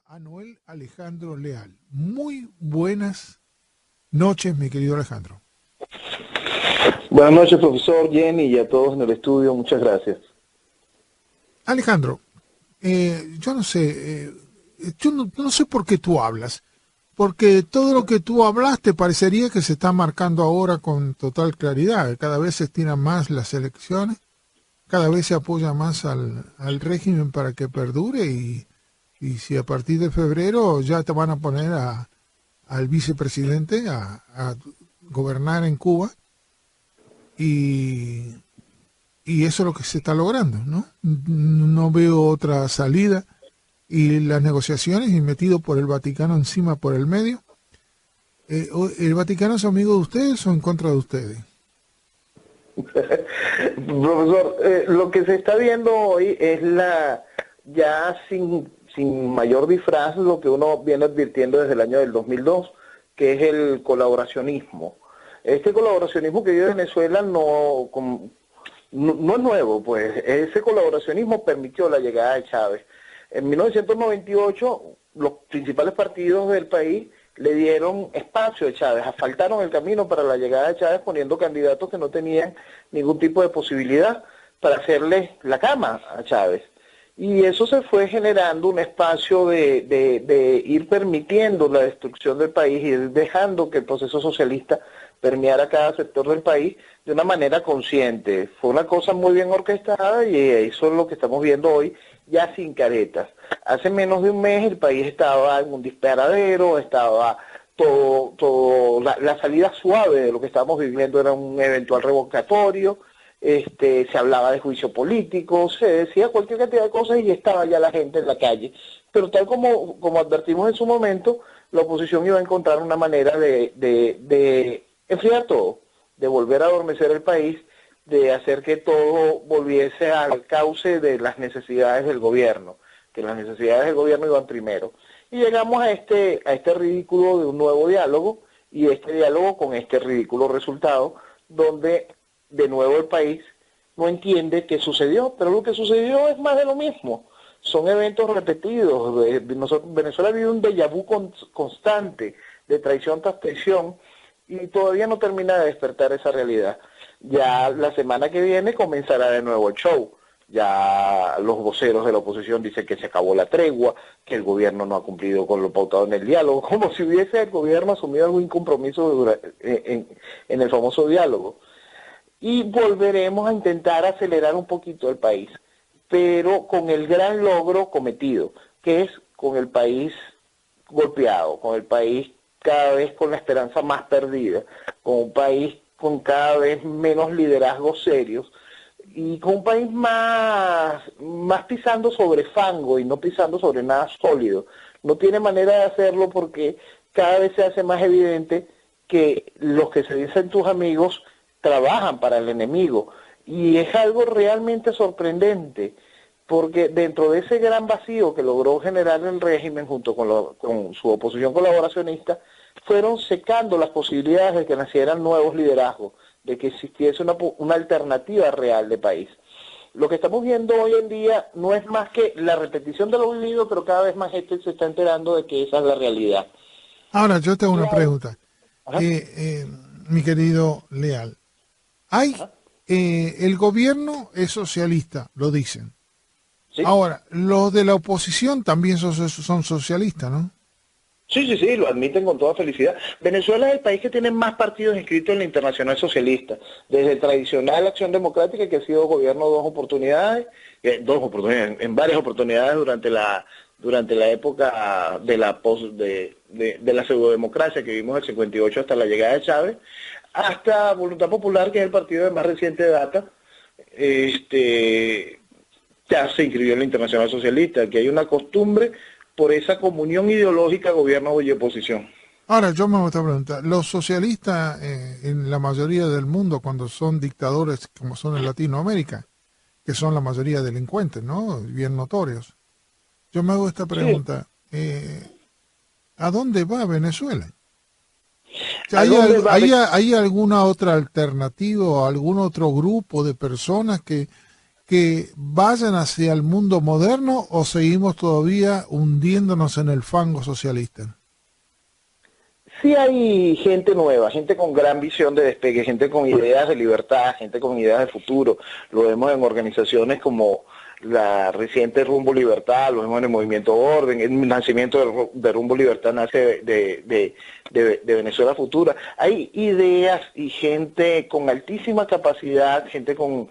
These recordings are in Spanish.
a Noel Alejandro Leal. Muy buenas noches, mi querido Alejandro. Buenas noches, profesor Jenny, y a todos en el estudio. Muchas gracias. Alejandro, yo no sé, yo no sé por qué tú hablas, porque todo lo que tú hablaste parecería que se está marcando ahora con total claridad. Cada vez se estiran más las elecciones, cada vez se apoya más al régimen para que perdure y si a partir de febrero ya te van a poner al vicepresidente a gobernar en Cuba y, y eso es lo que se está logrando, ¿no? No veo otra salida y las negociaciones y metido por el Vaticano encima por el medio. ¿El Vaticano es amigo de ustedes o en contra de ustedes? Profesor, lo que se está viendo hoy es ya sin mayor disfraz, lo que uno viene advirtiendo desde el año del 2002, que es el colaboracionismo. Este colaboracionismo que vive Venezuela no es nuevo, pues ese colaboracionismo permitió la llegada de Chávez. En 1998, los principales partidos del país le dieron espacio a Chávez, asfaltaron el camino para la llegada de Chávez poniendo candidatos que no tenían ningún tipo de posibilidad para hacerle la cama a Chávez. Y eso se fue generando un espacio de ir permitiendo la destrucción del país y dejando que el proceso socialista permeara cada sector del país de una manera consciente. Fue una cosa muy bien orquestada y eso es lo que estamos viendo hoy, ya sin caretas. Hace menos de un mes el país estaba en un disparadero, estaba la salida suave de lo que estábamos viviendo era un eventual revocatorio. Se hablaba de juicio político, se decía cualquier cantidad de cosas y estaba ya la gente en la calle. Pero tal como advertimos en su momento, la oposición iba a encontrar una manera de enfriar todo, de volver a adormecer el país, de hacer que todo volviese al cauce de las necesidades del gobierno, que las necesidades del gobierno iban primero. Y llegamos a este ridículo de un nuevo diálogo, y este diálogo con este ridículo resultado, donde de nuevo el país no entiende qué sucedió, pero lo que sucedió es más de lo mismo. Son eventos repetidos. Venezuela vive un déjà vu constante de traición tras traición y todavía no termina de despertar esa realidad. Ya la semana que viene comenzará de nuevo el show. Ya los voceros de la oposición dicen que se acabó la tregua, que el gobierno no ha cumplido con lo pautado en el diálogo, como si hubiese el gobierno asumido algún compromiso en el famoso diálogo. Y volveremos a intentar acelerar un poquito el país, pero con el gran logro cometido, que es con el país golpeado, con el país cada vez con la esperanza más perdida, con un país con cada vez menos liderazgos serios y con un país más pisando sobre fango y no pisando sobre nada sólido. No tiene manera de hacerlo porque cada vez se hace más evidente que los que se dicen tus amigos trabajan para el enemigo, y es algo realmente sorprendente, porque dentro de ese gran vacío que logró generar el régimen junto con su oposición colaboracionista, fueron secando las posibilidades de que nacieran nuevos liderazgos, de que existiese una alternativa real de país. Lo que estamos viendo hoy en día no es más que la repetición de lo vivido, pero cada vez más gente se está enterando de que esa es la realidad. Ahora, yo tengo una pregunta. Ajá. Mi querido Leal, el gobierno es socialista, lo dicen. ¿Sí? Ahora, los de la oposición también son socialistas, ¿no? Sí, lo admiten con toda felicidad. Venezuela es el país que tiene más partidos inscritos en la Internacional Socialista, desde el tradicional Acción Democrática, que ha sido gobierno en varias oportunidades durante la época de la pseudodemocracia que vimos del 58 hasta la llegada de Chávez, hasta Voluntad Popular, que es el partido de más reciente data, ya se inscribió en la Internacional Socialista, que hay una costumbre por esa comunión ideológica gobierno y oposición. Ahora, yo me voy a preguntar, los socialistas en la mayoría del mundo, cuando son dictadores como son en Latinoamérica, que son la mayoría delincuentes, ¿no? Bien notorios. Yo me hago esta Sí. pregunta, ¿a dónde va Venezuela? ¿A dónde va? ¿Hay alguna otra alternativa o algún otro grupo de personas que que vayan hacia el mundo moderno o seguimos todavía hundiéndonos en el fango socialista? Sí hay gente nueva, gente con gran visión de despegue, gente con ideas de libertad, gente con ideas de futuro. Lo vemos en organizaciones como la reciente Rumbo Libertad, lo vemos en el Movimiento Orden, el nacimiento de Rumbo Libertad nace de Venezuela Futura. Hay ideas y gente con altísima capacidad, gente con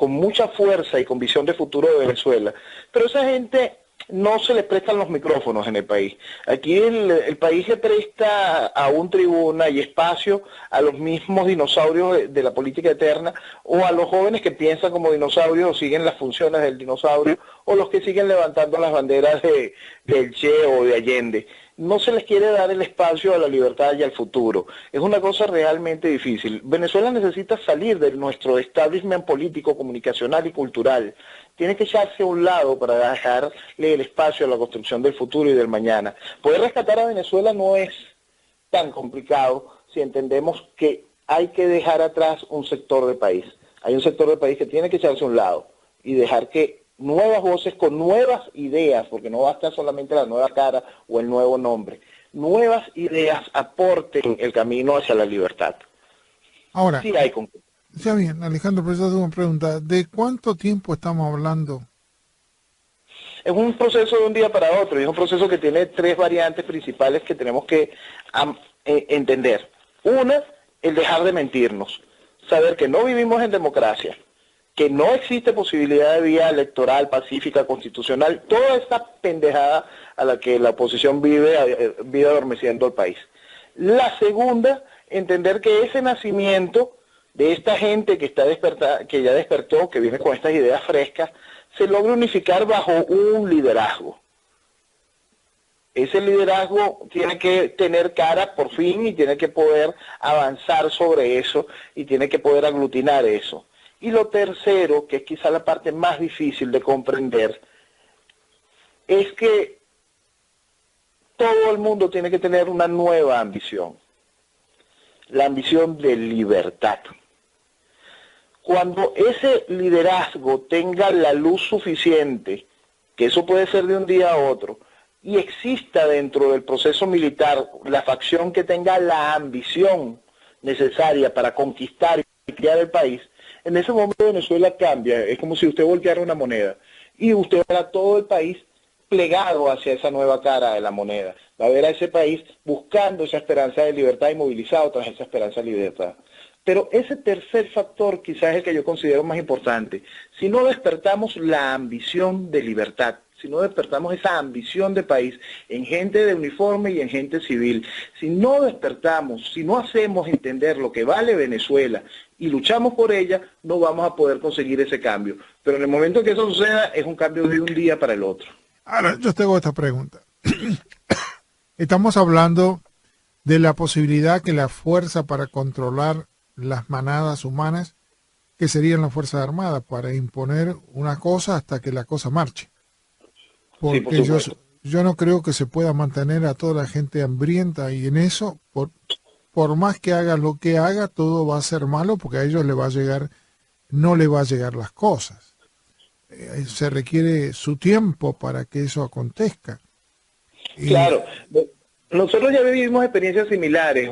mucha fuerza y con visión de futuro de Venezuela. Pero esa gente no se le prestan los micrófonos en el país. Aquí el país se presta aún tribuna y espacio a los mismos dinosaurios de la política eterna, o a los jóvenes que piensan como dinosaurios o siguen las funciones del dinosaurio, o los que siguen levantando las banderas del Che o de Allende. No se les quiere dar el espacio a la libertad y al futuro. Es una cosa realmente difícil. Venezuela necesita salir de nuestro establishment político, comunicacional y cultural. Tiene que echarse a un lado para dejarle el espacio a la construcción del futuro y del mañana. Poder rescatar a Venezuela no es tan complicado si entendemos que hay que dejar atrás un sector del país. Hay un sector del país que tiene que echarse a un lado y dejar que nuevas voces con nuevas ideas, porque no basta solamente la nueva cara o el nuevo nombre, nuevas ideas aporten el camino hacia la libertad. Ahora, Sí hay ya bien, Alejandro, pero yo tengo una pregunta. ¿De cuánto tiempo estamos hablando? Es un proceso de un día para otro, y es un proceso que tiene tres variantes principales que tenemos que entender. Una, el dejar de mentirnos, saber que no vivimos en democracia, que no existe posibilidad de vía electoral, pacífica, constitucional, toda esta pendejada a la que la oposición vive adormeciendo al país. La segunda, entender que ese nacimiento de esta gente que está que ya despertó, que viene con estas ideas frescas, se logra unificar bajo un liderazgo. Ese liderazgo tiene que tener cara por fin y tiene que poder avanzar sobre eso y tiene que poder aglutinar eso. Y lo tercero, que es quizá la parte más difícil de comprender, es que todo el mundo tiene que tener una nueva ambición, la ambición de libertad. Cuando ese liderazgo tenga la luz suficiente, que eso puede ser de un día a otro, y exista dentro del proceso militar la facción que tenga la ambición necesaria para conquistar y criar el país, en ese momento Venezuela cambia. Es como si usted volteara una moneda y usted verá todo el país plegado hacia esa nueva cara de la moneda. Va a ver a ese país buscando esa esperanza de libertad y movilizado tras esa esperanza de libertad. Pero ese tercer factor quizás es el que yo considero más importante. Si no despertamos la ambición de libertad, si no despertamos esa ambición de país en gente de uniforme y en gente civil, si no despertamos, si no hacemos entender lo que vale Venezuela y luchamos por ella, no vamos a poder conseguir ese cambio. Pero en el momento que eso suceda, es un cambio de un día para el otro. Ahora, yo tengo esta pregunta. Estamos hablando de la posibilidad que la fuerza para controlar las manadas humanas, que serían las Fuerzas Armadas, para imponer una cosa hasta que la cosa marche. Porque sí, yo no creo que se pueda mantener a toda la gente hambrienta, y en eso, por más que haga lo que haga, todo va a ser malo, porque a ellos le va a llegar, no le va a llegar las cosas. Se requiere su tiempo para que eso acontezca. Claro. Nosotros ya vivimos experiencias similares,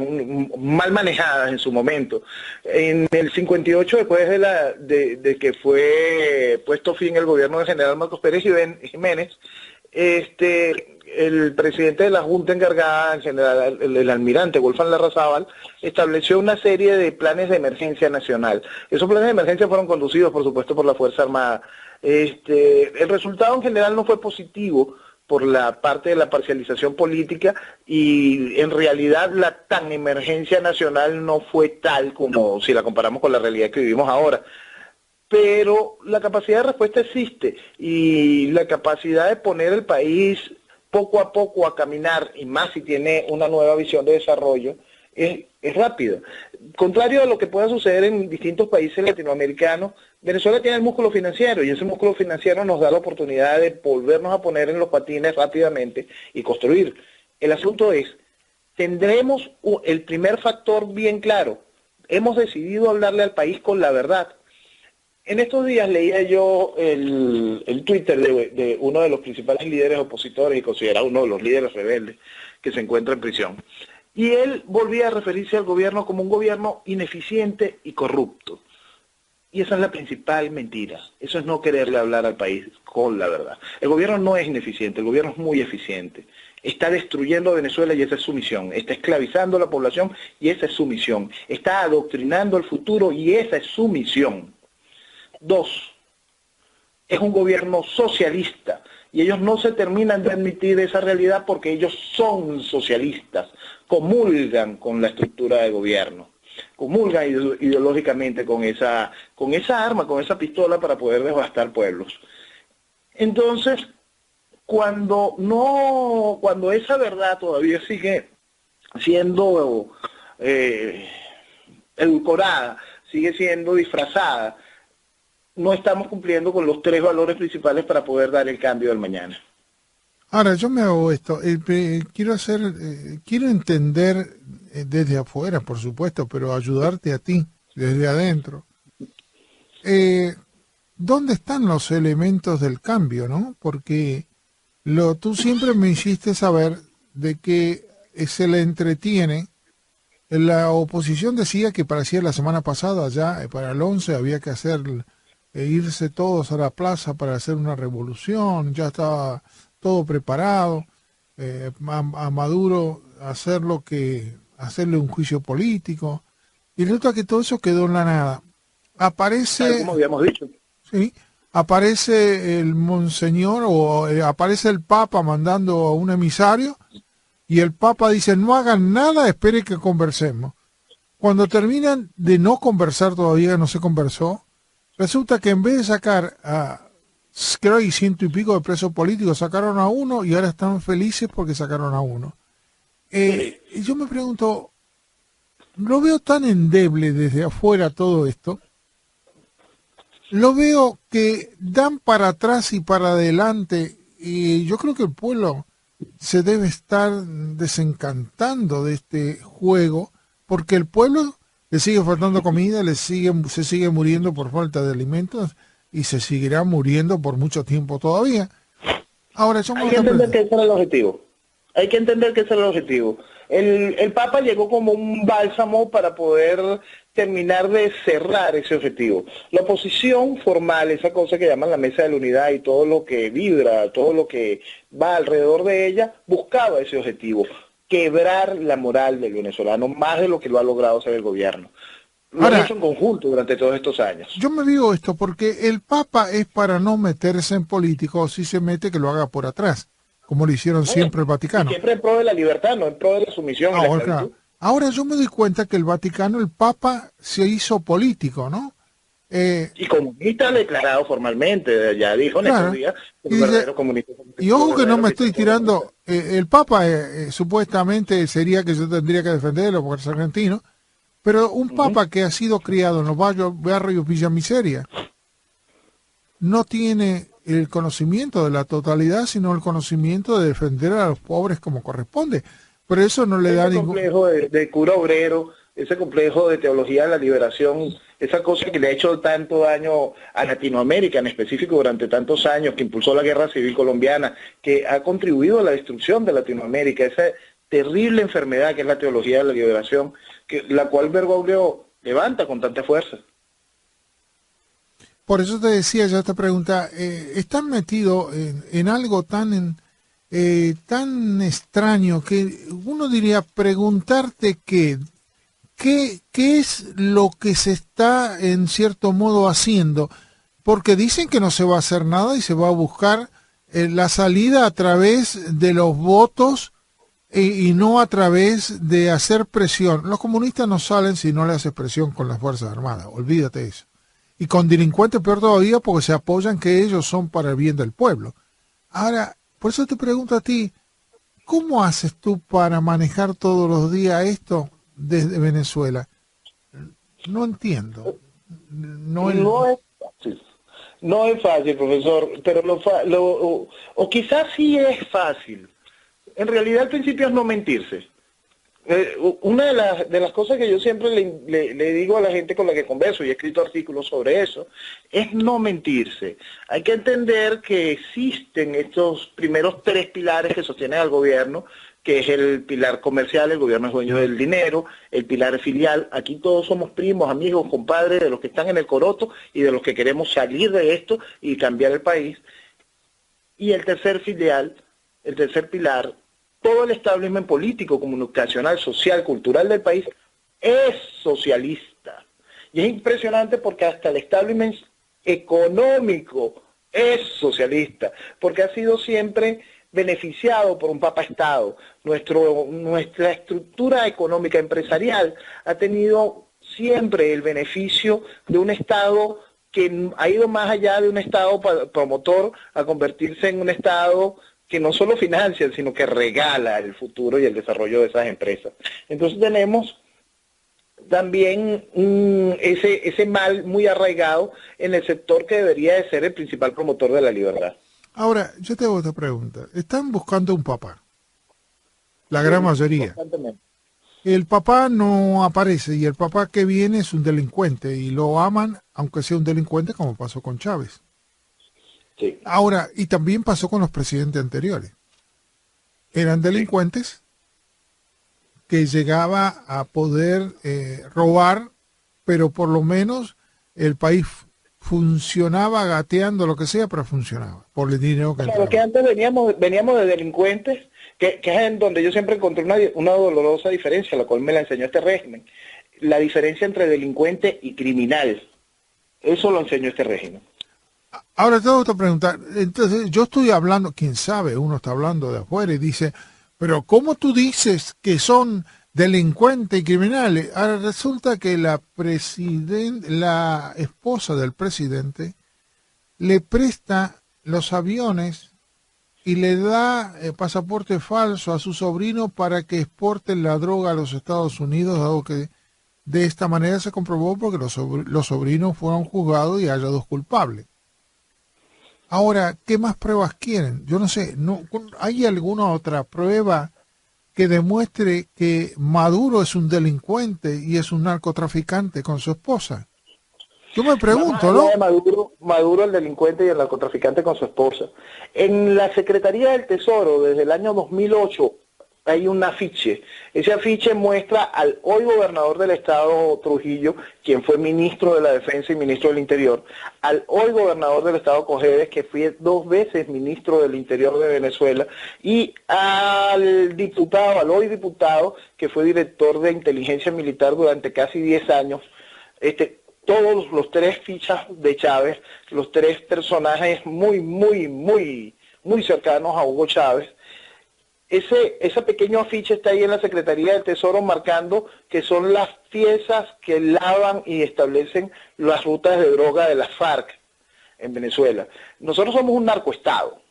mal manejadas en su momento. En el 58, después de que fue puesto fin el gobierno del general Marcos Pérez Jiménez, el presidente de la Junta encargada, el almirante Wolfgang Larrazábal, estableció una serie de planes de emergencia nacional. Esos planes de emergencia fueron conducidos, por supuesto, por la Fuerza Armada. El resultado en general no fue positivo por la parte de la parcialización política, y en realidad la tan emergencia nacional no fue tal como si la comparamos con la realidad que vivimos ahora. Pero la capacidad de respuesta existe, y la capacidad de poner el país poco a poco a caminar, y más si tiene una nueva visión de desarrollo, es rápida. Contrario a lo que pueda suceder en distintos países latinoamericanos, Venezuela tiene el músculo financiero, y ese músculo financiero nos da la oportunidad de volvernos a poner en los patines rápidamente y construir. El asunto es, tendremos el primer factor bien claro: hemos decidido hablarle al país con la verdad. En estos días leía yo el Twitter de uno de los principales líderes opositores y considerado uno de los líderes rebeldes que se encuentra en prisión. Y él volvía a referirse al gobierno como un gobierno ineficiente y corrupto. Y esa es la principal mentira. Eso es no quererle hablar al país con la verdad. El gobierno no es ineficiente, el gobierno es muy eficiente. Está destruyendo a Venezuela y esa es su misión. Está esclavizando a la población y esa es su misión. Está adoctrinando el futuro y esa es su misión. 2, es un gobierno socialista y ellos no se terminan de admitir esa realidad porque ellos son socialistas, comulgan con la estructura de gobierno, comulgan ideológicamente con esa arma, con esa pistola para poder devastar pueblos. Entonces, cuando esa verdad todavía sigue siendo edulcorada, sigue siendo disfrazada, no estamos cumpliendo con los 3 valores principales para poder dar el cambio del mañana. Ahora, yo me hago esto. Quiero entender desde afuera, por supuesto, pero ayudarte a ti desde adentro. ¿Dónde están los elementos del cambio, no? Porque tú siempre me hiciste saber de que se le entretiene. La oposición decía que parecía la semana pasada ya, para el 11 había que irse todos a la plaza para hacer una revolución, ya estaba todo preparado, a Maduro hacerle un juicio político, y resulta que todo eso quedó en la nada. Tal como habíamos dicho. Sí, aparece el monseñor aparece el Papa mandando a un emisario, y el Papa dice, no hagan nada, espere que conversemos. Cuando terminan de no conversar, todavía no se conversó, resulta que en vez de sacar creo que 100 y pico de presos políticos, sacaron a uno y ahora están felices porque sacaron a uno. Y yo me pregunto, lo veo tan endeble desde afuera todo esto, lo veo que dan para atrás y para adelante, y yo creo que el pueblo se debe estar desencantando de este juego, porque el pueblo le sigue faltando comida, se sigue muriendo por falta de alimentos y se seguirá muriendo por mucho tiempo todavía. Ahora, hay que entender que ese era el objetivo. Hay que entender que ese era el objetivo. El Papa llegó como un bálsamo para poder terminar de cerrar ese objetivo. La oposición formal, esa cosa que llaman la Mesa de la Unidad y todo lo que vibra, todo lo que va alrededor de ella, buscaba ese objetivo. Quebrar la moral del venezolano, más de lo que lo ha logrado hacer el gobierno. Lo han hecho en conjunto durante todos estos años. Yo me digo esto porque el Papa es para no meterse en político, si se mete que lo haga por atrás, como lo hicieron siempre el Vaticano. Siempre en pro de la libertad, no en pro de la sumisión. Ahora yo me doy cuenta que el Vaticano, el Papa, se hizo político, ¿no? Y comunista declarado formalmente, ya dijo en estos días, un verdadero comunista. Y ojo que no me estoy tirando, el Papa supuestamente sería que yo tendría que defenderlo porque es argentino, pero un Papa que ha sido criado en los barrios Villa Miseria no tiene el conocimiento de la totalidad, sino el conocimiento de defender a los pobres como corresponde. Pero eso no le da ningún... Ese complejo de cura obrero, ese complejo de teología de la liberación, esa cosa que le ha hecho tanto daño a Latinoamérica en específico durante tantos años, que impulsó la guerra civil colombiana, que ha contribuido a la destrucción de Latinoamérica, esa terrible enfermedad que es la teología de la liberación, la cual Bergoglio levanta con tanta fuerza. Por eso te decía yo esta pregunta, están metidos en algo tan extraño que uno diría preguntarte qué es lo que se está en cierto modo haciendo, porque dicen que no se va a hacer nada y se va a buscar la salida a través de los votos y no a través de hacer presión. Los comunistas no salen si no le haces presión con las Fuerzas Armadas, olvídate eso. Y con delincuentes peor todavía porque se apoyan que ellos son para el bien del pueblo. Ahora, por eso te pregunto a ti, ¿cómo haces tú para manejar todos los días esto desde Venezuela? No entiendo. No es fácil. No es fácil, profesor, pero o quizás sí es fácil. En realidad el principio es no mentirse. Una de las cosas que yo siempre le digo a la gente con la que converso, y he escrito artículos sobre eso, es no mentirse. Hay que entender que existen estos primeros tres pilares que sostienen al gobierno, que es el pilar comercial, el gobierno es dueño del dinero, el pilar filial, aquí todos somos primos, amigos, compadres de los que están en el coroto y de los que queremos salir de esto y cambiar el país. Y el tercer pilar, todo el establishment político, comunicacional, social, cultural del país es socialista. Y es impresionante porque hasta el establishment económico es socialista, porque ha sido siempre beneficiado por un papa-estado. Nuestra estructura económica empresarial ha tenido siempre el beneficio de un Estado que ha ido más allá de un Estado promotor a convertirse en un Estado que no solo financia, sino que regala el futuro y el desarrollo de esas empresas. Entonces tenemos también ese mal muy arraigado en el sector que debería de ser el principal promotor de la libertad. Ahora, yo te hago otra pregunta. Están buscando un papá, la gran mayoría. Constantemente. El papá no aparece y el papá que viene es un delincuente y lo aman aunque sea un delincuente, como pasó con Chávez. Sí. Ahora, y también pasó con los presidentes anteriores. Eran delincuentes que llegaba a poder robar, pero por lo menos el país funcionaba gateando lo que sea, pero funcionaba por el dinero que Claro, entraba. que antes veníamos de delincuentes, que es en donde yo siempre encontré una dolorosa diferencia, la cual me la enseñó este régimen. La diferencia entre delincuente y criminal. Eso lo enseñó este régimen. Ahora te voy a preguntar, entonces yo estoy hablando, quién sabe, uno está hablando de afuera y dice, pero ¿cómo tú dices que son delincuentes y criminales? Ahora resulta que la esposa del presidente le presta los aviones y le da pasaporte falso a su sobrino para que exporten la droga a los Estados Unidos, dado que de esta manera se comprobó porque los sobrinos fueron juzgados y haya dos culpables. Ahora, ¿qué más pruebas quieren? Yo no sé, ¿hay alguna otra prueba que demuestre que Maduro es un delincuente y es un narcotraficante con su esposa? Yo me pregunto, ¿no? De Maduro, el delincuente y el narcotraficante con su esposa. En la Secretaría del Tesoro, desde el año 2008, hay un afiche. Ese afiche muestra al hoy gobernador del estado Trujillo, quien fue ministro de la Defensa y ministro del Interior, al hoy gobernador del estado Cojedes, que fue 2 veces ministro del Interior de Venezuela, y al hoy diputado, que fue director de inteligencia militar durante casi 10 años, todos los 3 fichas de Chávez, los 3 personajes muy cercanos a Hugo Chávez. Ese pequeño afiche está ahí en la Secretaría del Tesoro marcando que son las piezas que lavan y establecen las rutas de droga de las FARC en Venezuela. Nosotros somos un narcoestado.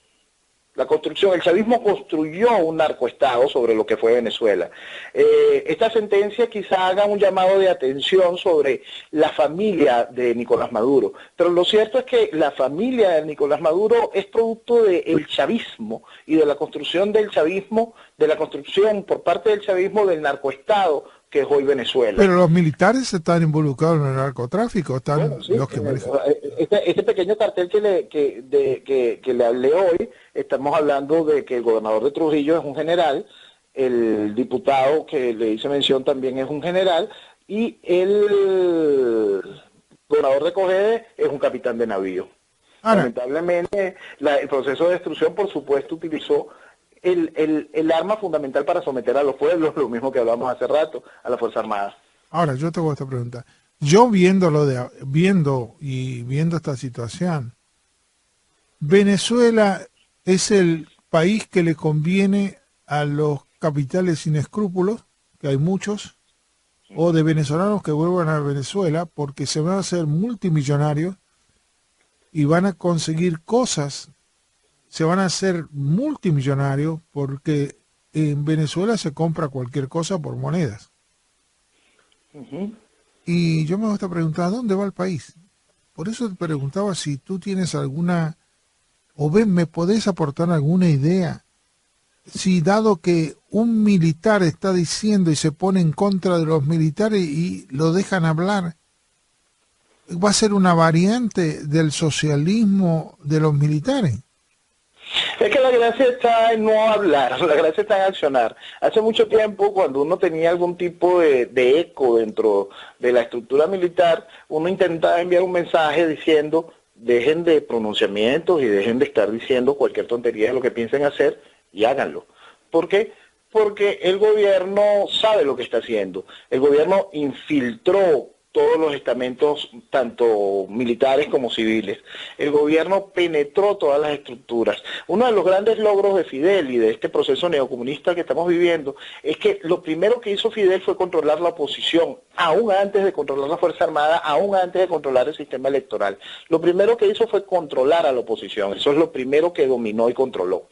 El chavismo construyó un narcoestado sobre lo que fue Venezuela. Esta sentencia quizá haga un llamado de atención sobre la familia de Nicolás Maduro, pero lo cierto es que la familia de Nicolás Maduro es producto del chavismo y de la construcción del chavismo, de la construcción por parte del chavismo del narcoestado que es hoy Venezuela. Pero los militares están involucrados en el narcotráfico, están Bueno, sí, los que manejan. Este pequeño cartel que le hablé hoy, estamos hablando de que el gobernador de Trujillo es un general, el diputado que le hice mención también es un general, y el gobernador de Cojedes es un capitán de navío. Ahora, lamentablemente, el proceso de destrucción, por supuesto, utilizó el arma fundamental para someter a los pueblos, lo mismo que hablamos hace rato, a la Fuerza Armada. Ahora, yo te hago esta pregunta. Yo viendo esta situación, Venezuela es el país que le conviene a los capitales sin escrúpulos, que hay muchos, o de venezolanos que vuelvan a Venezuela porque se van a hacer multimillonarios y van a conseguir cosas, se van a hacer multimillonarios porque en Venezuela se compra cualquier cosa por monedas. Y yo me hago esta pregunta, ¿a dónde va el país? Por eso te preguntaba si tú tienes alguna, o me podés aportar alguna idea, si dado que un militar está diciendo y se pone en contra de los militares y lo dejan hablar, va a ser una variante del socialismo de los militares. Es que la gracia está en no hablar, la gracia está en accionar. Hace mucho tiempo, cuando uno tenía algún tipo de eco dentro de la estructura militar, uno intentaba enviar un mensaje diciendo, dejen de pronunciamientos y dejen de estar diciendo cualquier tontería de lo que piensen hacer y háganlo. ¿Por qué? Porque el gobierno sabe lo que está haciendo. El gobierno infiltró todos los estamentos, tanto militares como civiles. El gobierno penetró todas las estructuras. Uno de los grandes logros de Fidel y de este proceso neocomunista que estamos viviendo es que lo primero que hizo Fidel fue controlar la oposición, aún antes de controlar la Fuerza Armada, aún antes de controlar el sistema electoral. Lo primero que hizo fue controlar a la oposición. Eso es lo primero que dominó y controló.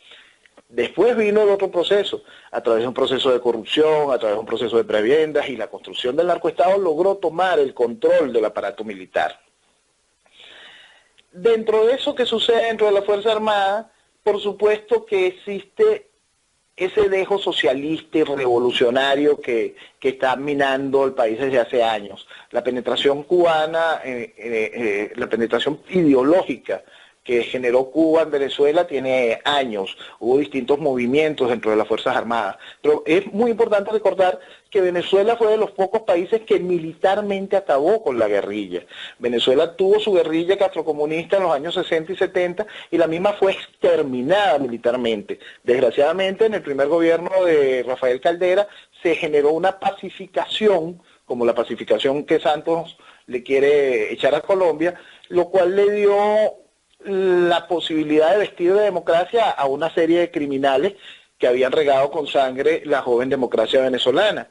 Después vino el otro proceso, a través de un proceso de corrupción, a través de un proceso de prebendas y la construcción del narcoestado logró tomar el control del aparato militar. Dentro de eso que sucede dentro de la Fuerza Armada, por supuesto que existe ese dejo socialista y revolucionario que está minando el país desde hace años. La penetración cubana, la penetración ideológica que generó Cuba en Venezuela tiene años. Hubo distintos movimientos dentro de las Fuerzas Armadas. Pero es muy importante recordar que Venezuela fue de los pocos países que militarmente acabó con la guerrilla. Venezuela tuvo su guerrilla castrocomunista en los años 60 y 70 y la misma fue exterminada militarmente. Desgraciadamente, en el primer gobierno de Rafael Caldera se generó una pacificación, como la pacificación que Santos le quiere echar a Colombia, lo cual le dio la posibilidad de vestir de democracia a una serie de criminales que habían regado con sangre la joven democracia venezolana.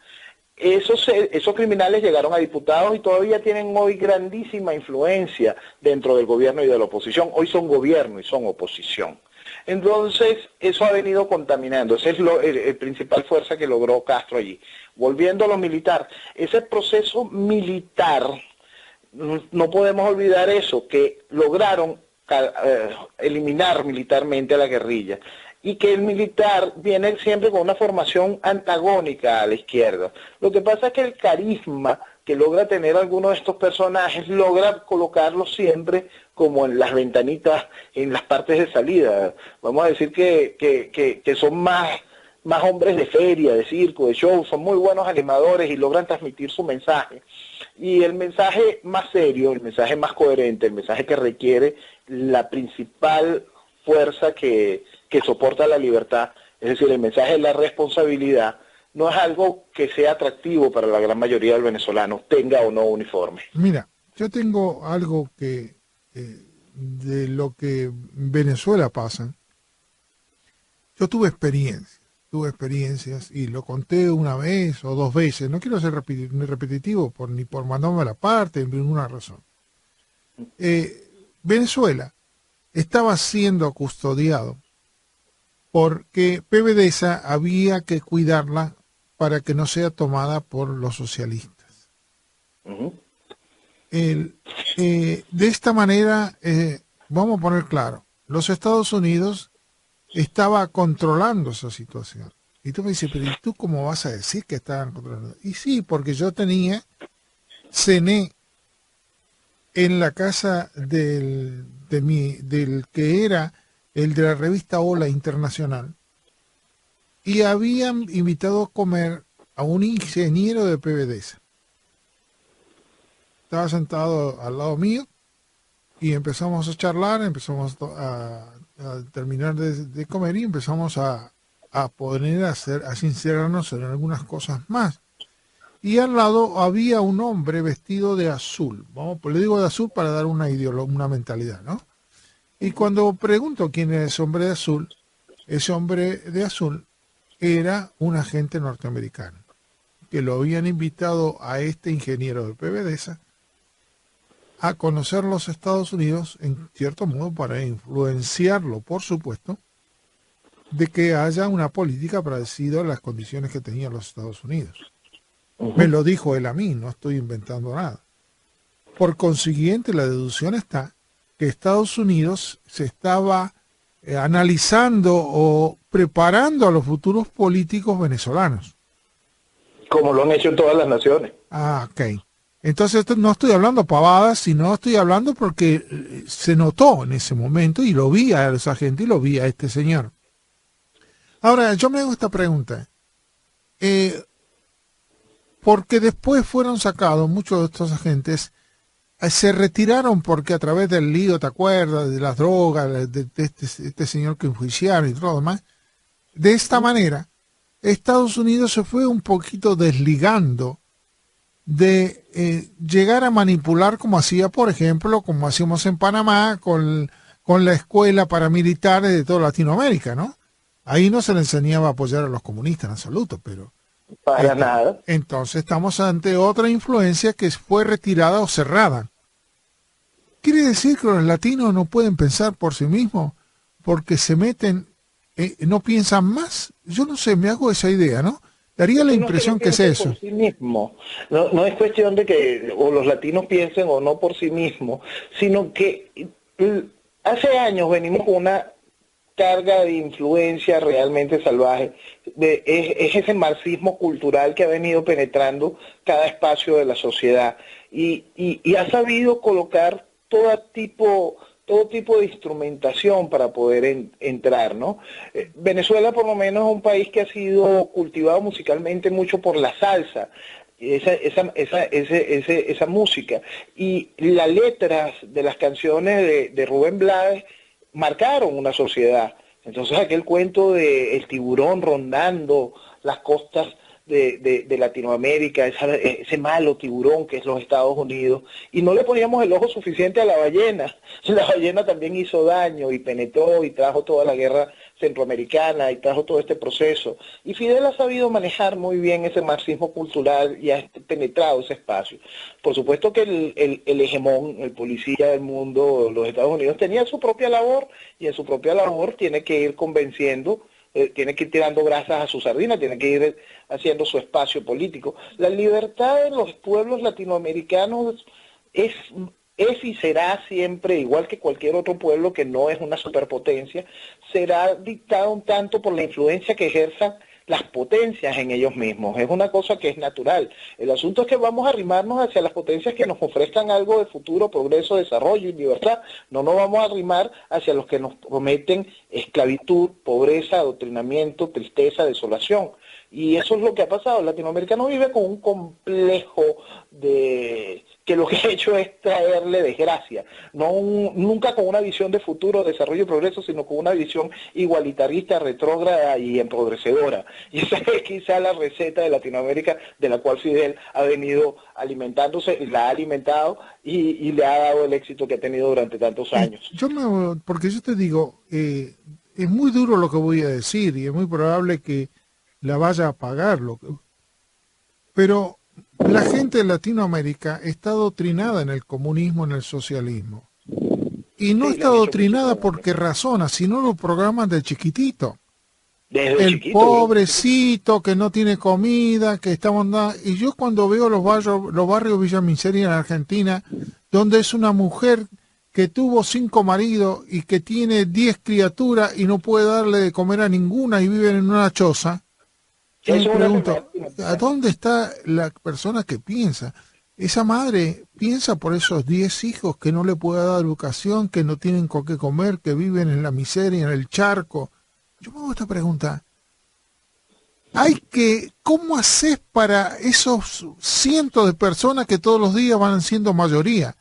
Esos criminales llegaron a diputados y todavía tienen hoy grandísima influencia dentro del gobierno y de la oposición. Hoy son gobierno y son oposición. Entonces, eso ha venido contaminando. Esa es el principal fuerza que logró Castro allí. Volviendo a lo militar, ese proceso militar, no podemos olvidar eso, que lograron eliminar militarmente a la guerrilla y que el militar viene siempre con una formación antagónica a la izquierda. Lo que pasa es que el carisma que logra tener alguno de estos personajes logra colocarlos siempre como en las ventanitas, en las partes de salida. Vamos a decir que son más hombres de feria, de circo, de show, son muy buenos animadores y logran transmitir su mensaje. Y el mensaje más serio, el mensaje más coherente, el mensaje que requiere la principal fuerza que soporta la libertad, es decir, el mensaje de la responsabilidad, no es algo que sea atractivo para la gran mayoría del venezolano, tenga o no uniforme. Mira, yo tengo algo que de lo que en Venezuela pasa. Yo tuve experiencias y lo conté una vez o dos veces. No quiero ser repetitivo ni por mandarme a la parte, ni ninguna razón. Venezuela estaba siendo custodiado porque PDVSA había que cuidarla para que no sea tomada por los socialistas. De esta manera, vamos a poner claro, los Estados Unidos estaba controlando esa situación. Y tú me dices, pero ¿y tú cómo vas a decir que estaban controlando? Y sí, porque yo cené en la casa del que era el de la revista Hola Internacional, y habían invitado a comer a un ingeniero de PDVSA. Estaba sentado al lado mío y empezamos a charlar, empezamos a terminar de comer y empezamos a poder a sincerarnos en algunas cosas más. Y al lado había un hombre vestido de azul. Le digo de azul para dar una mentalidad, ¿no? Y cuando pregunto quién es ese hombre de azul era un agente norteamericano, que lo habían invitado a este ingeniero de PDVSA a conocer los Estados Unidos, en cierto modo, para influenciarlo, por supuesto, de que haya una política parecida a las condiciones que tenían los Estados Unidos. Me lo dijo él a mí, no estoy inventando nada. Por consiguiente, la deducción está que Estados Unidos se estaba analizando o preparando a los futuros políticos venezolanos. Como lo han hecho en todas las naciones. Ah, ok. Entonces no estoy hablando pavadas, sino estoy hablando porque se notó en ese momento y lo vi a esa gente y lo vi a este señor. Ahora, yo me hago esta pregunta. Porque después fueron sacados muchos de estos agentes, se retiraron porque a través del lío, ¿te acuerdas? De las drogas, de este señor que enjuiciaron y todo lo demás. De esta manera, Estados Unidos se fue un poquito desligando de llegar a manipular como hacía, por ejemplo, como hacíamos en Panamá con la escuela paramilitar de toda Latinoamérica, ¿no? Ahí no se le enseñaba a apoyar a los comunistas en absoluto, pero Para nada. entonces estamos ante otra influencia que fue retirada o cerrada. ¿Quiere decir que los latinos no pueden pensar por sí mismos porque se meten, no piensan más? Yo no sé, me hago esa idea, ¿no? Daría la impresión que es eso. Por sí mismo. No, no es cuestión de que o los latinos piensen o no por sí mismos, sino que hace años venimos con una carga de influencia realmente salvaje. Es ese marxismo cultural que ha venido penetrando cada espacio de la sociedad y ha sabido colocar todo tipo de instrumentación para poder entrar, ¿no? Venezuela por lo menos es un país que ha sido cultivado musicalmente mucho por la salsa, esa música, y las letras de las canciones de Rubén Blades marcaron una sociedad. Entonces aquel cuento de el tiburón rondando las costas de Latinoamérica, ese malo tiburón que es los Estados Unidos, y no le poníamos el ojo suficiente a la ballena. La ballena también hizo daño y penetró y trajo toda la guerra centroamericana y trajo todo este proceso. Y Fidel ha sabido manejar muy bien ese marxismo cultural y ha penetrado ese espacio. Por supuesto que el hegemón, el policía del mundo, los Estados Unidos, tenía su propia labor y en su propia labor tiene que ir convenciendo, tiene que ir tirando brasas a su sardina, tiene que ir haciendo su espacio político. La libertad de los pueblos latinoamericanos es y será siempre, igual que cualquier otro pueblo que no es una superpotencia, será dictada un tanto por la influencia que ejerzan las potencias en ellos mismos. Es una cosa que es natural. El asunto es que vamos a arrimarnos hacia las potencias que nos ofrezcan algo de futuro, progreso, desarrollo y libertad. No nos vamos a arrimar hacia los que nos prometen esclavitud, pobreza, adoctrinamiento, tristeza, desolación. Y eso es lo que ha pasado. El latinoamericano vive con un complejo de que lo que ha hecho es traerle desgracia, nunca con una visión de futuro, desarrollo y progreso, sino con una visión igualitarista, retrógrada y empobrecedora. Y esa es quizá la receta de Latinoamérica de la cual Fidel ha venido alimentándose, la ha alimentado y le ha dado el éxito que ha tenido durante tantos años. Porque yo te digo, es muy duro lo que voy a decir y es muy probable que la vaya a pagar, pero la gente de Latinoamérica está adoctrinada en el comunismo, en el socialismo. Y no está adoctrinada porque razona, sino lo programan de chiquitito. Desde el chiquito, pobrecito que no tiene comida, que estamos y yo cuando veo los barrios Villa Miseria en Argentina, donde es una mujer que tuvo 5 maridos y que tiene 10 criaturas y no puede darle de comer a ninguna y viven en una choza, yo me pregunto, ¿a dónde está la persona que piensa? Esa madre piensa por esos 10 hijos que no le puede dar educación, que no tienen con qué comer, que viven en la miseria, en el charco. Yo me hago esta pregunta. ¿Cómo haces para esos cientos de personas que todos los días van siendo mayoría?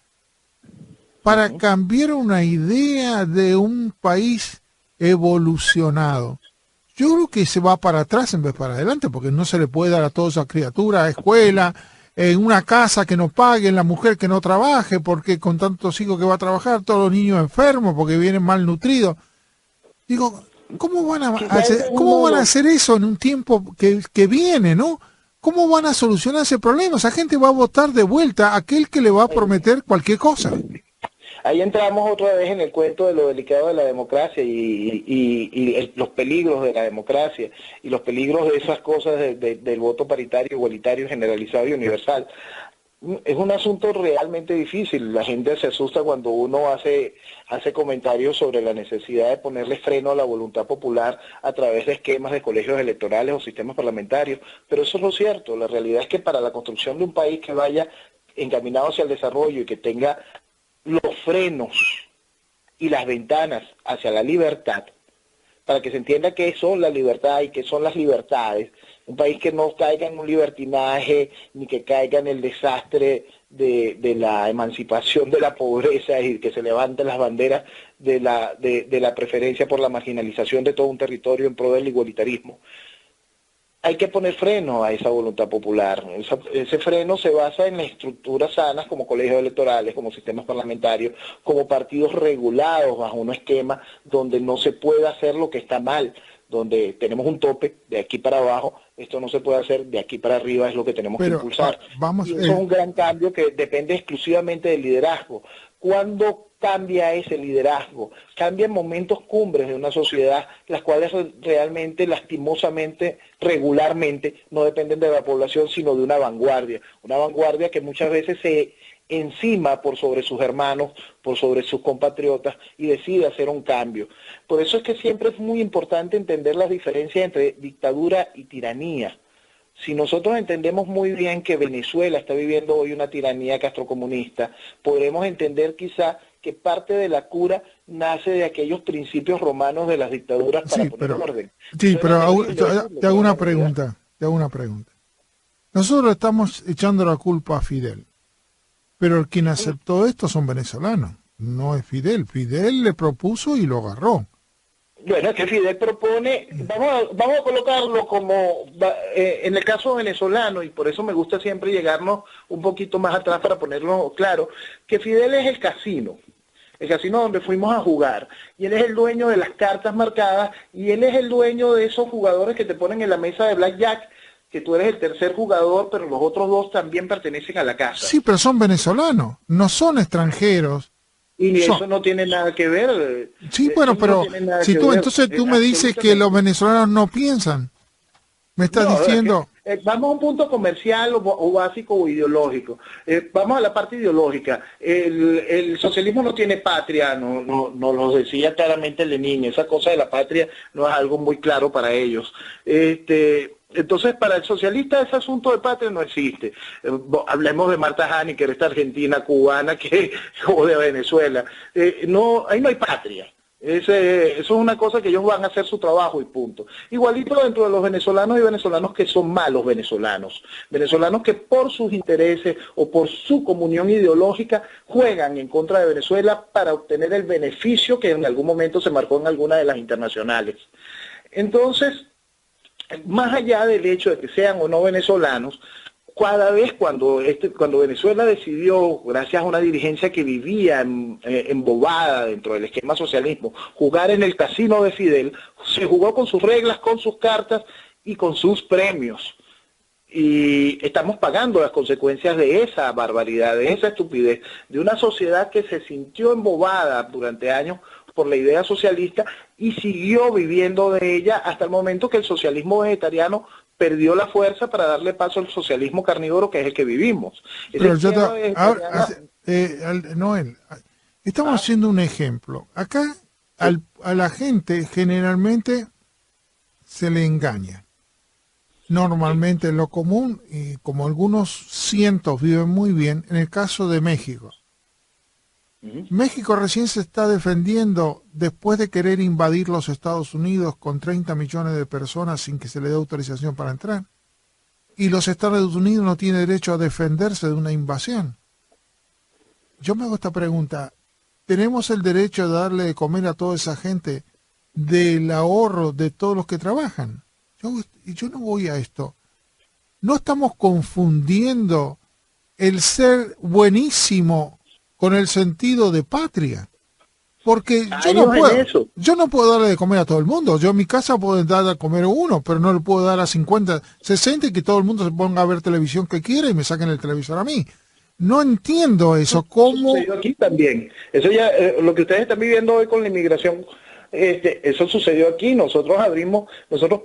Para cambiar una idea de un país evolucionado. Yo creo que se va para atrás en vez para adelante, porque no se le puede dar a todas esas criaturas escuela, en una casa que no paguen, la mujer que no trabaje, porque con tantos hijos que va a trabajar, todos los niños enfermos, porque vienen malnutridos. Digo, ¿cómo van a hacer eso en un tiempo que viene, no? ¿Cómo van a solucionar ese problema? Esa gente va a votar de vuelta a aquel que le va a prometer cualquier cosa. Ahí entramos otra vez en el cuento de lo delicado de la democracia y los peligros de la democracia y los peligros de esas cosas del voto paritario, igualitario, generalizado y universal. Es un asunto realmente difícil. La gente se asusta cuando uno hace comentarios sobre la necesidad de ponerle freno a la voluntad popular a través de esquemas de colegios electorales o sistemas parlamentarios. Pero eso es lo cierto. La realidad es que para la construcción de un país que vaya encaminado hacia el desarrollo y que tenga los frenos y las ventanas hacia la libertad, para que se entienda qué son la libertad y qué son las libertades, un país que no caiga en un libertinaje, ni que caiga en el desastre de la emancipación de la pobreza y que se levanten las banderas de la preferencia por la marginalización de todo un territorio en pro del igualitarismo. Hay que poner freno a esa voluntad popular. Ese freno se basa en las estructuras sanas como colegios electorales, como sistemas parlamentarios, como partidos regulados bajo un esquema donde no se puede hacer lo que está mal, donde tenemos un tope de aquí para abajo, esto no se puede hacer, de aquí para arriba es lo que tenemos que impulsar. Y eso es un gran cambio que depende exclusivamente del liderazgo. ¿Cuándo cambia ese liderazgo? Cambia en momentos cumbres de una sociedad, las cuales realmente, lastimosamente, regularmente, no dependen de la población, sino de una vanguardia que muchas veces se encima por sobre sus hermanos, por sobre sus compatriotas y decide hacer un cambio. Por eso es que siempre es muy importante entender las diferencias entre dictadura y tiranía. Si nosotros entendemos muy bien que Venezuela está viviendo hoy una tiranía castrocomunista, podremos entender quizá que parte de la cura nace de aquellos principios romanos de las dictaduras para poner orden. Sí, pero te hago una pregunta, Nosotros estamos echando la culpa a Fidel, pero quien aceptó esto son venezolanos, no es Fidel. Fidel le propuso y lo agarró. Bueno, es que Fidel propone, vamos a colocarlo como, en el caso venezolano, y por eso me gusta siempre llegarnos un poquito más atrás para ponerlo claro, que Fidel es el casino donde fuimos a jugar, y él es el dueño de las cartas marcadas, y él es el dueño de esos jugadores que te ponen en la mesa de blackjack, que tú eres el tercer jugador, pero los otros dos también pertenecen a la casa. Sí, pero son venezolanos, no son extranjeros. Y eso no tiene nada que ver. Sí, bueno, pero si tú, entonces tú me dices que los venezolanos no piensan. Me estás diciendo... vamos a un punto comercial o básico o ideológico. Vamos a la parte ideológica. El socialismo no tiene patria, no lo decía claramente Lenin. Esa cosa de la patria no es algo muy claro para ellos. Entonces, para el socialista ese asunto de patria no existe. Hablemos de Marta Haniker, esta argentina cubana o de Venezuela. Ahí no hay patria. Eso es una cosa que ellos van a hacer su trabajo y punto. Igualito dentro de los venezolanos y venezolanos que son malos venezolanos. Venezolanos que por sus intereses o por su comunión ideológica juegan en contra de Venezuela para obtener el beneficio que en algún momento se marcó en alguna de las internacionales. Entonces, más allá del hecho de que sean o no venezolanos, cada vez cuando Venezuela decidió, gracias a una dirigencia que vivía embobada dentro del esquema socialismo, jugar en el casino de Fidel, se jugó con sus reglas, con sus cartas y con sus premios. Y estamos pagando las consecuencias de esa barbaridad, de esa estupidez, de una sociedad que se sintió embobada durante años por la idea socialista y siguió viviendo de ella hasta el momento que el socialismo vegetariano perdió la fuerza para darle paso al socialismo carnívoro, que es el que vivimos. Pero Noel, estamos haciendo un ejemplo. Acá a la gente generalmente se le engaña. Normalmente en lo común, y como algunos cientos viven muy bien, en el caso de México. México recién se está defendiendo después de querer invadir los Estados Unidos con 30 millones de personas sin que se le dé autorización para entrar. Y los Estados Unidos no tienen derecho a defenderse de una invasión. Yo me hago esta pregunta. ¿Tenemos el derecho de darle de comer a toda esa gente del ahorro de todos los que trabajan? Yo no voy a esto. No estamos confundiendo el ser buenísimo con el sentido de patria, porque yo no puedo darle de comer a todo el mundo. Yo en mi casa puedo dar de comer a uno, pero no le puedo dar a 50, 60 y que todo el mundo se ponga a ver televisión que quiera y me saquen el televisor a mí. No entiendo eso. ¿Cómo? Aquí también. Eso ya, lo que ustedes están viviendo hoy con la inmigración Eso sucedió aquí. Nosotros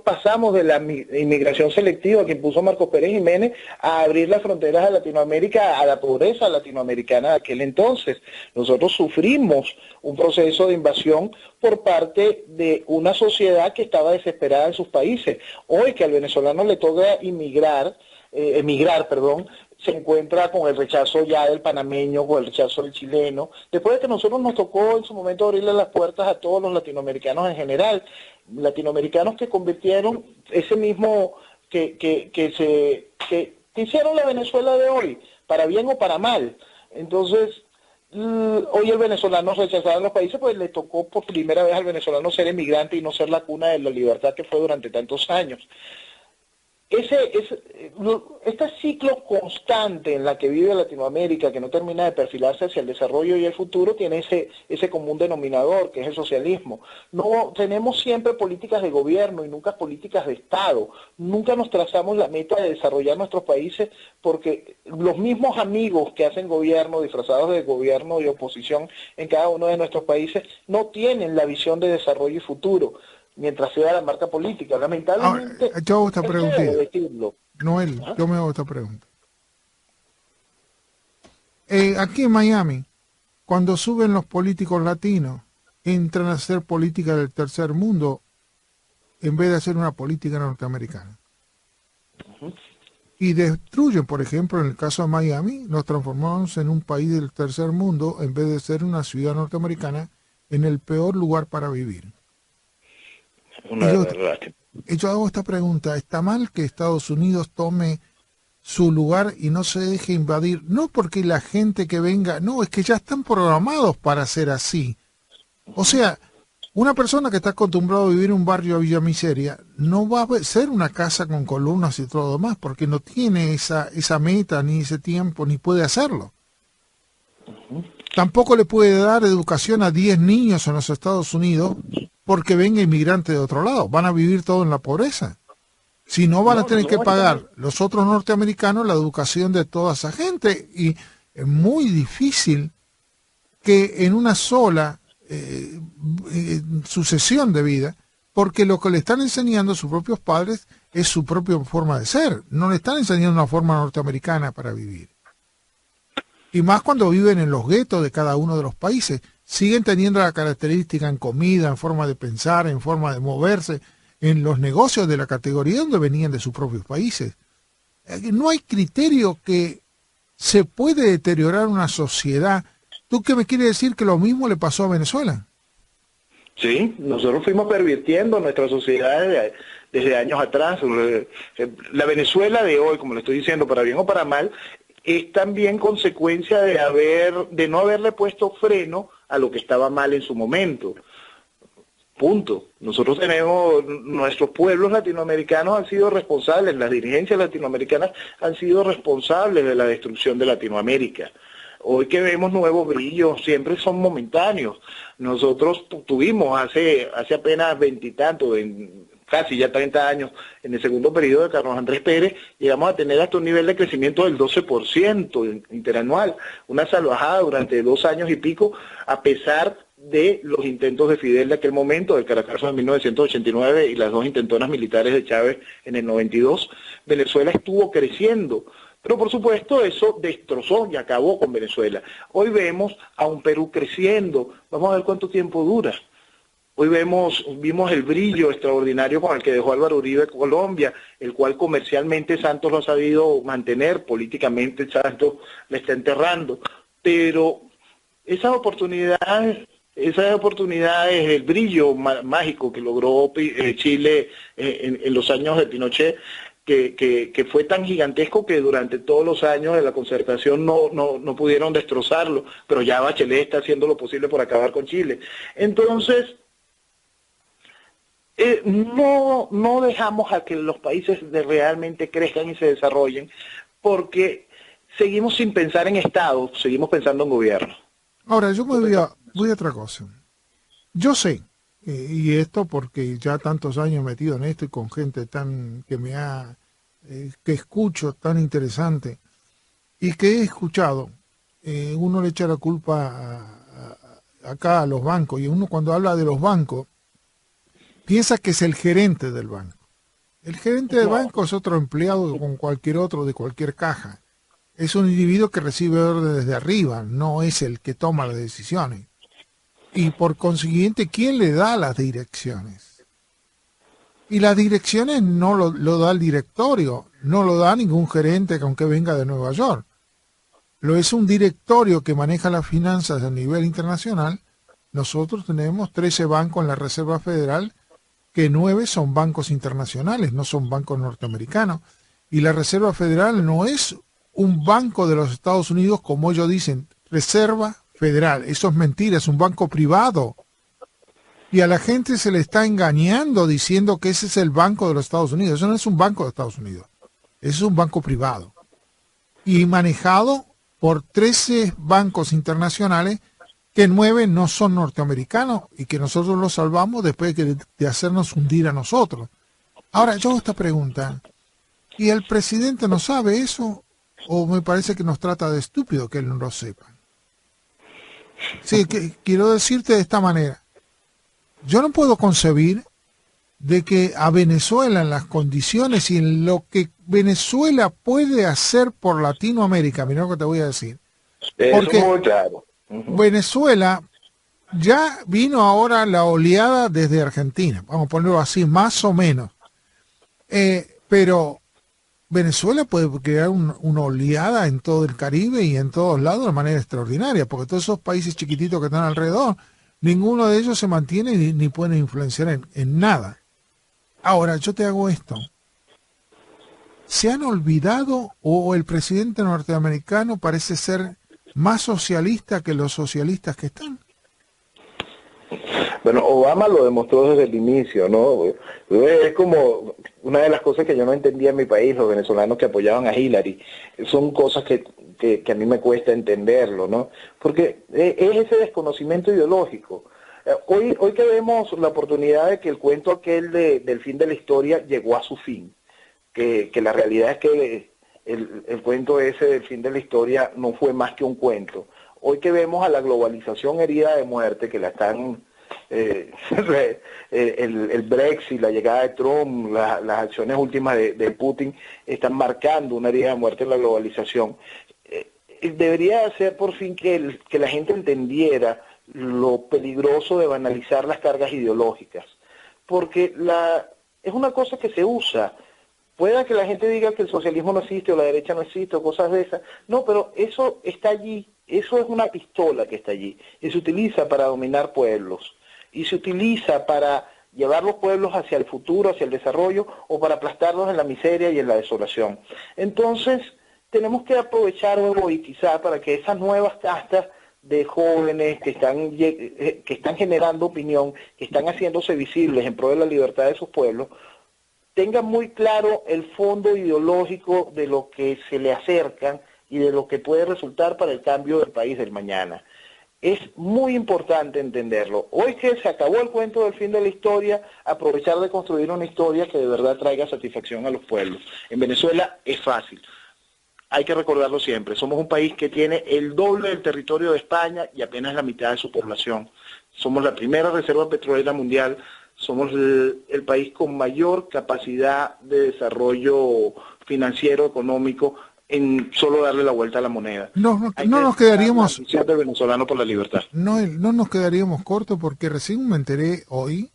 pasamos de la inmigración selectiva que impuso Marcos Pérez Jiménez a abrir las fronteras a Latinoamérica, a la pobreza latinoamericana de aquel entonces. Nosotros sufrimos un proceso de invasión por parte de una sociedad que estaba desesperada en sus países. Hoy que al venezolano le toca emigrar, se encuentra con el rechazo ya del panameño, con el rechazo del chileno, después de que nosotros nos tocó en su momento abrirle las puertas a todos los latinoamericanos en general, latinoamericanos que convirtieron ese mismo, que hicieron la Venezuela de hoy, para bien o para mal. Entonces, hoy el venezolano rechazado en los países, pues le tocó por primera vez al venezolano ser emigrante y no ser la cuna de la libertad que fue durante tantos años. Este ciclo constante en la que vive Latinoamérica, que no termina de perfilarse hacia el desarrollo y el futuro, tiene ese común denominador, que es el socialismo. No tenemos siempre políticas de gobierno y nunca políticas de Estado. Nunca nos trazamos la meta de desarrollar nuestros países porque los mismos amigos que hacen gobierno, disfrazados de gobierno y oposición en cada uno de nuestros países, no tienen la visión de desarrollo y futuro, mientras sea la marca política. Lamentablemente, ahora, yo hago esta pregunta. Noel, ¿Ah? yo me hago esta pregunta. Aquí en Miami, cuando suben los políticos latinos, entran a hacer política del tercer mundo en vez de hacer una política norteamericana. Y destruyen, por ejemplo, en el caso de Miami, nos transformamos en un país del tercer mundo en vez de ser una ciudad norteamericana en el peor lugar para vivir. Yo hago esta pregunta, ¿está mal que Estados Unidos tome su lugar y no se deje invadir? No porque la gente que venga, no, es que ya están programados para ser así. O sea, una persona que está acostumbrada a vivir en un barrio de Villa Miseria no va a ser una casa con columnas y todo lo demás, porque no tiene esa meta, ni ese tiempo, ni puede hacerlo. Tampoco le puede dar educación a 10 niños en los Estados Unidos porque venga inmigrante de otro lado. Van a vivir todo en la pobreza. Si no, van a tener que pagar los otros norteamericanos la educación de toda esa gente. Y es muy difícil que en una sola sucesión de vida, porque lo que le están enseñando a sus propios padres es su propia forma de ser. No le están enseñando una forma norteamericana para vivir. Y más cuando viven en los guetos de cada uno de los países. Siguen teniendo la característica en comida, en forma de pensar, en forma de moverse, en los negocios de la categoría donde venían de sus propios países. No hay criterio que se puede deteriorar una sociedad. ¿Tú qué me quieres decir que lo mismo le pasó a Venezuela? Sí, nosotros fuimos pervirtiendo nuestra sociedad desde años atrás. La Venezuela de hoy, como le estoy diciendo, para bien o para mal, es también consecuencia de no haberle puesto freno a lo que estaba mal en su momento. Punto. Nosotros nuestros pueblos latinoamericanos han sido responsables, las dirigencias latinoamericanas han sido responsables de la destrucción de Latinoamérica. Hoy que vemos nuevos brillos, siempre son momentáneos. Nosotros tuvimos hace apenas veintitantos, casi ya 30 años, en el segundo periodo de Carlos Andrés Pérez, llegamos a tener hasta un nivel de crecimiento del 12% interanual, una salvajada durante 2 años y pico, a pesar de los intentos de Fidel de aquel momento, del Caracazo de 1989 y las 2 intentonas militares de Chávez en el 92, Venezuela estuvo creciendo. Pero por supuesto eso destrozó y acabó con Venezuela. Hoy vemos a un Perú creciendo, vamos a ver cuánto tiempo dura. Hoy vimos el brillo extraordinario con el que dejó Álvaro Uribe Colombia, el cual comercialmente Santos lo ha sabido mantener, políticamente Santos le está enterrando, pero esas oportunidades, el brillo mágico que logró Chile en los años de Pinochet, que fue tan gigantesco que durante todos los años de la concertación no pudieron destrozarlo, pero ya Bachelet está haciendo lo posible por acabar con Chile. Entonces, no dejamos a que los países realmente crezcan y se desarrollen, porque seguimos sin pensar en Estado, seguimos pensando en gobierno. Ahora, yo voy a otra cosa. Yo sé, y esto porque ya tantos años metido en esto y con gente que escucho tan interesante y que he escuchado, uno le echa la culpa acá a los bancos, y uno cuando habla de los bancos piensa que es el gerente del banco. El gerente del banco es otro empleado como cualquier otro de cualquier caja. Es un individuo que recibe órdenes de arriba, no es el que toma las decisiones. Y por consiguiente, ¿quién le da las direcciones? Y las direcciones no lo da el directorio, no lo da ningún gerente que aunque venga de Nueva York. Lo es un directorio que maneja las finanzas a nivel internacional. Nosotros tenemos 13 bancos en la Reserva Federal, que 9 son bancos internacionales, no son bancos norteamericanos. Y la Reserva Federal no es un banco de los Estados Unidos, como ellos dicen, Reserva Federal. Eso es mentira, es un banco privado. Y a la gente se le está engañando diciendo que ese es el banco de los Estados Unidos. Eso no es un banco de Estados Unidos, es un banco privado. Y manejado por 13 bancos internacionales, que 9 no son norteamericanos y que nosotros los salvamos después de hacernos hundir a nosotros. Ahora, yo hago esta pregunta, ¿y el presidente no sabe eso? ¿O me parece que nos trata de estúpido que él no lo sepa? Sí, quiero decirte de esta manera. Yo no puedo concebir de que a Venezuela, en las condiciones y en lo que Venezuela puede hacer por Latinoamérica, mira lo que te voy a decir. Porque eso es muy claro. Venezuela ya vino ahora la oleada desde Argentina, vamos a ponerlo así, más o menos. Pero Venezuela puede crear una oleada en todo el Caribe y en todos lados de manera extraordinaria, porque todos esos países chiquititos que están alrededor, ninguno de ellos se mantiene ni puede influenciar en nada. Ahora, yo te hago esto. ¿Se han olvidado o el presidente norteamericano parece ser más socialista que los socialistas que están? Bueno, Obama lo demostró desde el inicio, ¿no? Es como una de las cosas que yo no entendía en mi país, los venezolanos que apoyaban a Hillary. Son cosas que a mí me cuesta entenderlo, ¿no? Porque es ese desconocimiento ideológico. Hoy que vemos la oportunidad de que el cuento aquel del fin de la historia llegó a su fin, que la realidad es que el cuento ese del fin de la historia no fue más que un cuento. Hoy que vemos a la globalización herida de muerte, que la están... el Brexit, la llegada de Trump, las acciones últimas de Putin están marcando una herida de muerte en la globalización. Debería ser por fin que la gente entendiera lo peligroso de banalizar las cargas ideológicas, porque es una cosa que se usa. Pueda que la gente diga que el socialismo no existe o la derecha no existe o cosas de esas. No, pero eso está allí. Eso es una pistola que está allí y se utiliza para dominar pueblos y se utiliza para llevar los pueblos hacia el futuro, hacia el desarrollo o para aplastarlos en la miseria y en la desolación. Entonces, tenemos que aprovechar hoy quizá para que esas nuevas castas de jóvenes que están generando opinión, que están haciéndose visibles en pro de la libertad de sus pueblos, tengan muy claro el fondo ideológico de lo que se le acercan y de lo que puede resultar para el cambio del país del mañana. Es muy importante entenderlo. Hoy que se acabó el cuento del fin de la historia, aprovechar de construir una historia que de verdad traiga satisfacción a los pueblos. En Venezuela es fácil. Hay que recordarlo siempre. Somos un país que tiene el doble del territorio de España y apenas la mitad de su población. Somos la primera reserva petrolera mundial. Somos el país con mayor capacidad de desarrollo financiero, económico, en solo darle la vuelta a la moneda. No nos quedaríamos... La del venezolano por la libertad. No nos quedaríamos cortos porque recién me enteré hoy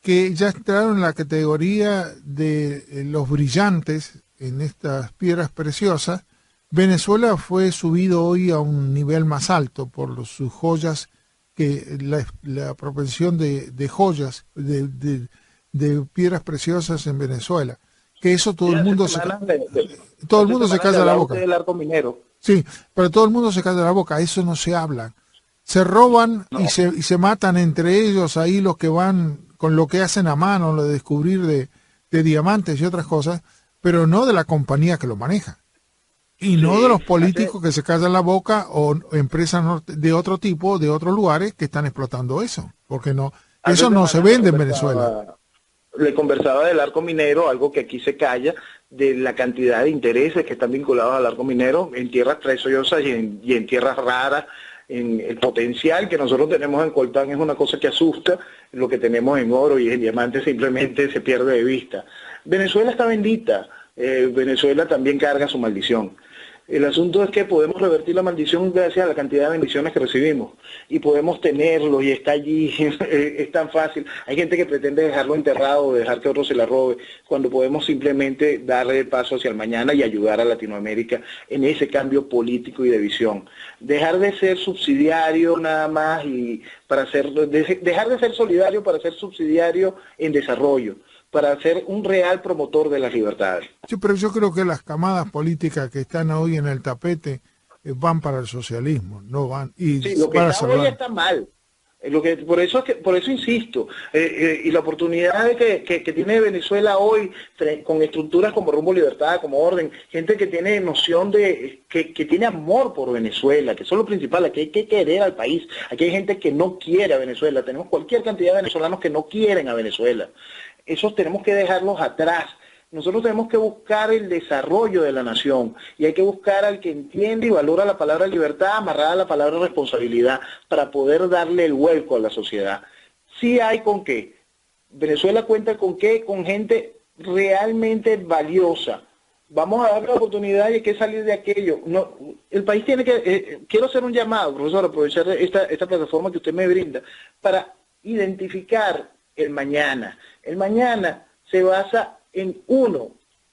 que ya entraron en la categoría de los brillantes en estas piedras preciosas. Venezuela fue subido hoy a un nivel más alto por sus joyas, que la propensión de joyas, de piedras preciosas en Venezuela. Que eso todo el mundo se calla la boca. Del arco minero. Sí, pero todo el mundo se calla la boca, eso no se habla. Se roban y se matan entre ellos ahí los que van con lo que hacen a mano, lo de descubrir de diamantes y otras cosas, pero no de la compañía que lo maneja. Y no de los políticos que se callan la boca o empresas de otro tipo, de otros lugares que están explotando eso, porque eso no se vende en Venezuela. Le conversaba del arco minero, algo que aquí se calla, de la cantidad de intereses que están vinculados al arco minero en tierras preciosas y en tierras raras, en el potencial que nosotros tenemos en coltán es una cosa que asusta, lo que tenemos en oro y en diamante simplemente se pierde de vista. Venezuela está bendita, Venezuela también carga su maldición. El asunto es que podemos revertir la maldición gracias a la cantidad de bendiciones que recibimos y podemos tenerlo y está allí, es tan fácil. Hay gente que pretende dejarlo enterrado o dejar que otro se la robe, cuando podemos simplemente darle el paso hacia el mañana y ayudar a Latinoamérica en ese cambio político y de visión. Dejar de ser subsidiario nada más y dejar de ser solidario para ser subsidiario en desarrollo, para ser un real promotor de las libertades. Sí, pero yo creo que las camadas políticas que están hoy en el tapete van para el socialismo, no van y sí, lo que para está hoy está mal. Por eso insisto, y la oportunidad que tiene Venezuela hoy, con estructuras como Rumbo Libertad, como Orden, gente que tiene noción que tiene amor por Venezuela, que eso es lo principal, aquí hay que querer al país, aquí hay gente que no quiere a Venezuela, tenemos cualquier cantidad de venezolanos que no quieren a Venezuela. Esos tenemos que dejarlos atrás. Nosotros tenemos que buscar el desarrollo de la nación y hay que buscar al que entiende y valora la palabra libertad amarrada a la palabra responsabilidad para poder darle el vuelco a la sociedad. Sí hay con qué. Venezuela cuenta con qué, con gente realmente valiosa. Vamos a darle la oportunidad y hay que salir de aquello. No, el país tiene que... quiero hacer un llamado, profesor, aprovechar esta plataforma que usted me brinda para identificar el mañana. El mañana se basa en uno,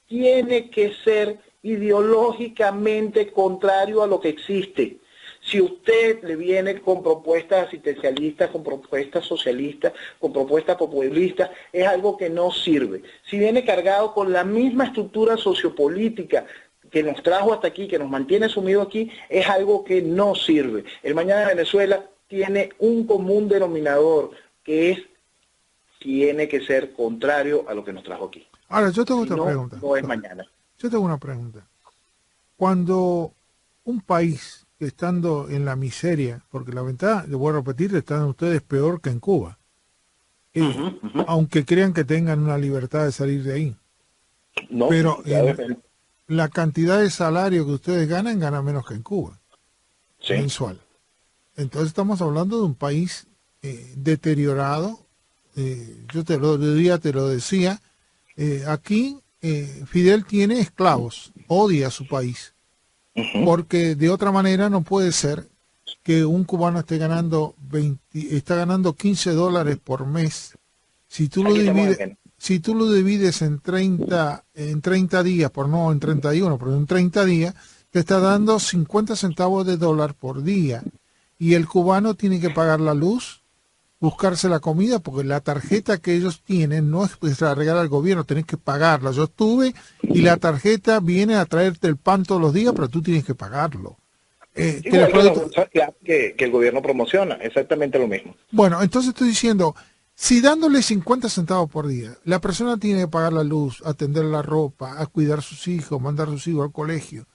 tiene que ser ideológicamente contrario a lo que existe. Si usted le viene con propuestas asistencialistas, con propuestas socialistas, con propuestas populistas, es algo que no sirve. Si viene cargado con la misma estructura sociopolítica que nos trajo hasta aquí, que nos mantiene sumidos aquí, es algo que no sirve. El mañana de Venezuela tiene un común denominador, que es tiene que ser contrario a lo que nos trajo aquí. Ahora, yo tengo otra pregunta. No es mañana. Yo tengo una pregunta. Cuando un país, estando en la miseria, porque la ventaja, le voy a repetir, están ustedes peor que en Cuba, aunque crean que tengan una libertad de salir de ahí. No, pero la cantidad de salario que ustedes ganan menos que en Cuba, sí, mensual. Entonces estamos hablando de un país deteriorado. Yo te lo decía, aquí Fidel tiene esclavos, odia a su país, porque de otra manera no puede ser que un cubano esté ganando $15 por mes. Si tú lo divides en 30 días, no en 31, pero en 30 días, te está dando 50 centavos de dólar por día. Y el cubano tiene que pagar la luz, buscarse la comida, porque la tarjeta que ellos tienen no es pues, la regala al gobierno, tenés que pagarla. Yo estuve y la tarjeta viene a traerte el pan todos los días, pero tú tienes que pagarlo. Que el gobierno promociona, exactamente lo mismo. Bueno, entonces estoy diciendo, si dándole 50 centavos por día, la persona tiene que pagar la luz, atender la ropa, a cuidar a sus hijos, mandar a sus hijos al colegio.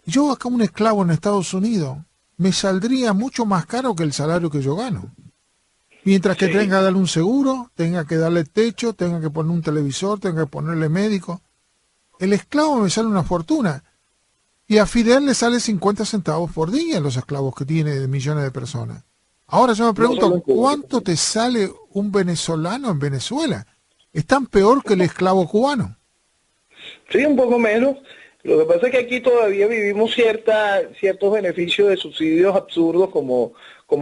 Yo acá un esclavo en Estados Unidos me saldría mucho más caro que el salario que yo gano. Mientras que tenga que darle un seguro, tenga que darle techo, tenga que poner un televisor, tenga que ponerle médico. El esclavo me sale una fortuna. Y a Fidel le sale 50 centavos por día los esclavos que tiene de millones de personas. Ahora yo me pregunto, ¿cuánto te sale un venezolano en Venezuela? ¿Es tan peor que el esclavo cubano? Sí, un poco menos. Lo que pasa es que aquí todavía vivimos ciertos beneficios de subsidios absurdos como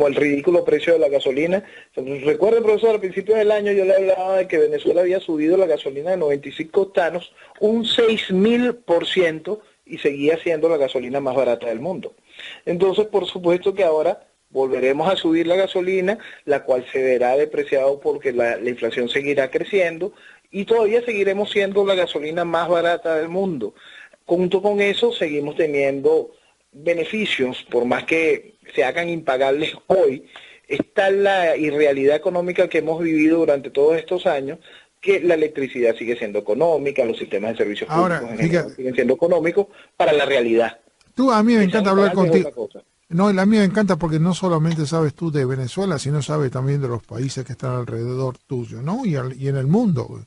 el ridículo precio de la gasolina. Recuerden, profesor, al principio del año yo le hablaba de que Venezuela había subido la gasolina de 95 octanos un 6.000% y seguía siendo la gasolina más barata del mundo. Entonces, por supuesto que ahora volveremos a subir la gasolina, la cual se verá depreciado porque la inflación seguirá creciendo y todavía seguiremos siendo la gasolina más barata del mundo. Junto con eso seguimos teniendo beneficios, por más que se hagan impagables hoy. Está la irrealidad económica que hemos vivido durante todos estos años, que la electricidad sigue siendo económica, los sistemas de servicios públicos en general siguen siendo económicos para la realidad. A mí me encanta hablar contigo. No, a mí me encanta porque no solamente sabes tú de Venezuela, sino sabes también de los países que están alrededor tuyo, ¿no? Y en el mundo.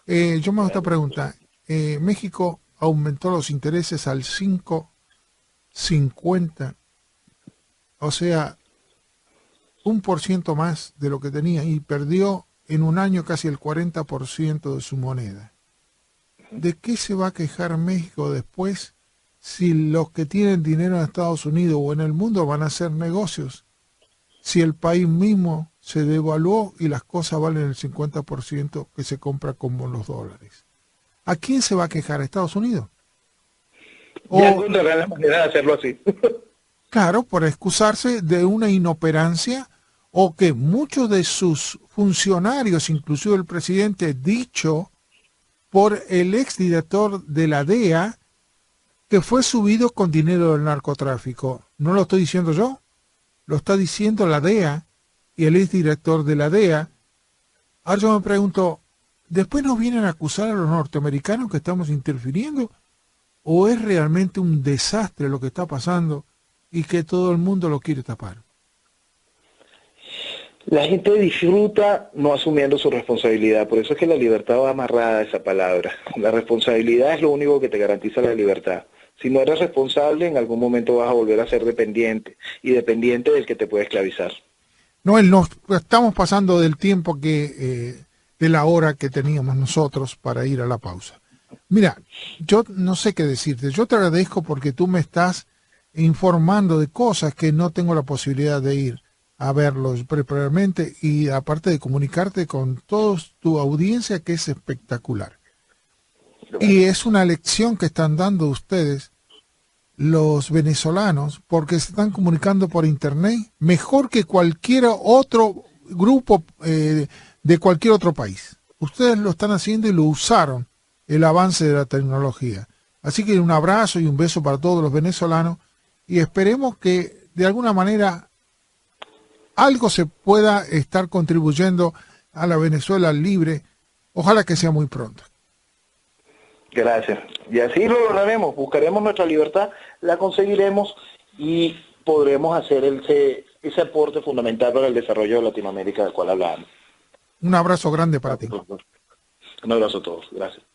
Yo me hago esta pregunta. México aumentó los intereses al 5.50 o sea, 1% más de lo que tenía y perdió en un año casi el 40% de su moneda. ¿De qué se va a quejar México después si los que tienen dinero en Estados Unidos o en el mundo van a hacer negocios? Si el país mismo se devaluó y las cosas valen el 50% que se compra como los dólares. ¿A quién se va a quejar? ¿A Estados Unidos? Ya encontrarán la manera de hacerlo así. Claro, por excusarse de una inoperancia o que muchos de sus funcionarios, inclusive el presidente, dicho por el exdirector de la DEA, que fue subido con dinero del narcotráfico. No lo estoy diciendo yo, lo está diciendo la DEA y el exdirector de la DEA. Ahora yo me pregunto, ¿después nos vienen a acusar a los norteamericanos que estamos interfiriendo? ¿O es realmente un desastre lo que está pasando y que todo el mundo lo quiere tapar? La gente disfruta no asumiendo su responsabilidad, por eso es que la libertad va amarrada a esa palabra. La responsabilidad es lo único que te garantiza la libertad. Si no eres responsable, en algún momento vas a volver a ser dependiente, y dependiente del que te puede esclavizar. Noel, nos estamos pasando del tiempo de la hora que teníamos nosotros para ir a la pausa. Mira, yo no sé qué decirte. Yo te agradezco porque tú me estás informando de cosas que no tengo la posibilidad de ir a verlos previamente y aparte de comunicarte con toda tu audiencia, que es espectacular. Y es una lección que están dando ustedes, los venezolanos, porque se están comunicando por internet mejor que cualquier otro grupo de cualquier otro país. Ustedes lo están haciendo y lo usaron, el avance de la tecnología. Así que un abrazo y un beso para todos los venezolanos y esperemos que de alguna manera algo se pueda estar contribuyendo a la Venezuela libre. Ojalá que sea muy pronto. Gracias. Y así lo lograremos, buscaremos nuestra libertad, la conseguiremos y podremos hacer ese aporte fundamental para el desarrollo de Latinoamérica del cual hablábamos. Un abrazo grande para ti. Un abrazo a todos. Gracias.